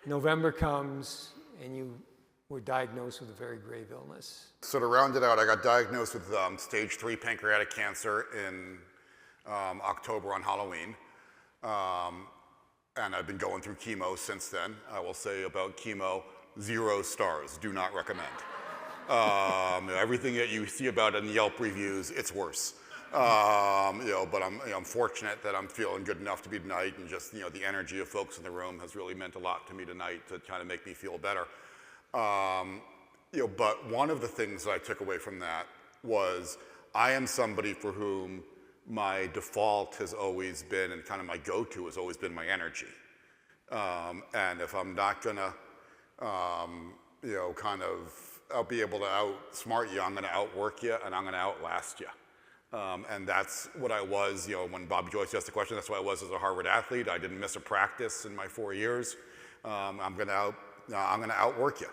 November comes and you were diagnosed with a very grave illness. So to round it out, I got diagnosed with stage 3 pancreatic cancer in October on Halloween. And I've been going through chemo since then. I will say about chemo, 0 stars, do not recommend. Everything that you see about it in Yelp reviews, it's worse. But I'm fortunate that I'm feeling good enough to be tonight, and just the energy of folks in the room has really meant a lot to me tonight to kind of make me feel better. But one of the things that I took away from that was I am somebody for whom my default has always been, and kind of my go-to has always been, my energy. And if I'm not gonna, I'll be able to outsmart you, I'm gonna outwork you, and I'm gonna outlast you. And that's what I was, when Bobby Joyce asked the question, that's what I was as a Harvard athlete. I didn't miss a practice in my 4 years. I'm gonna outwork you.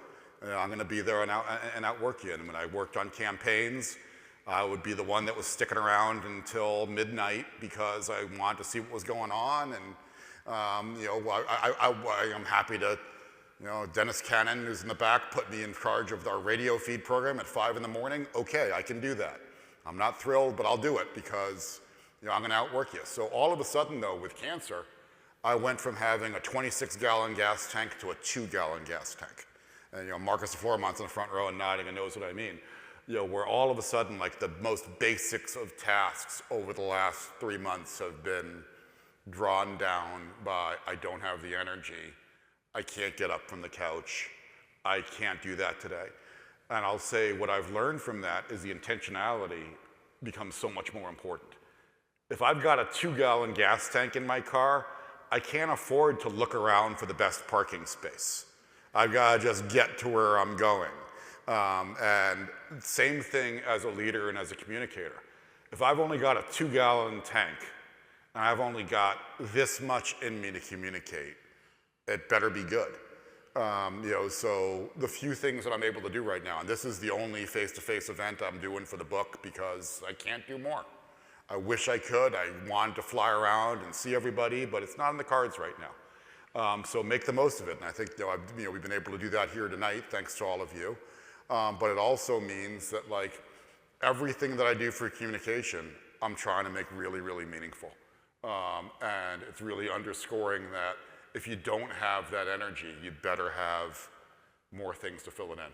I'm gonna be there and outwork you. And when I worked on campaigns, I would be the one that was sticking around until midnight because I wanted to see what was going on. And I'm happy to, Dennis Cannon, who's in the back, put me in charge of our radio feed program at 5 in the morning. Okay, I can do that. I'm not thrilled, but I'll do it because I'm gonna outwork you. So all of a sudden though, with cancer, I went from having a 26-gallon gas tank to a 2-gallon gas tank. And Marcus Floremont's in the front row and nodding and knows what I mean. Where all of a sudden, like, the most basics of tasks over the last 3 months have been drawn down by, I don't have the energy, I can't get up from the couch, I can't do that today. And I'll say what I've learned from that is the intentionality becomes so much more important. If I've got a 2-gallon gas tank in my car, I can't afford to look around for the best parking space. I've got to just get to where I'm going. And same thing as a leader and as a communicator. If I've only got a 2-gallon tank and I've only got this much in me to communicate, it better be good. So the few things that I'm able to do right now, and this is the only face-to-face event I'm doing for the book because I can't do more. I wish I could. I wanted to fly around and see everybody, but it's not in the cards right now. So make the most of it. And I think we've been able to do that here tonight, thanks to all of you. But it also means that, like, everything that I do for communication, I'm trying to make really, really meaningful. And it's really underscoring that if you don't have that energy, you better have more things to fill it in.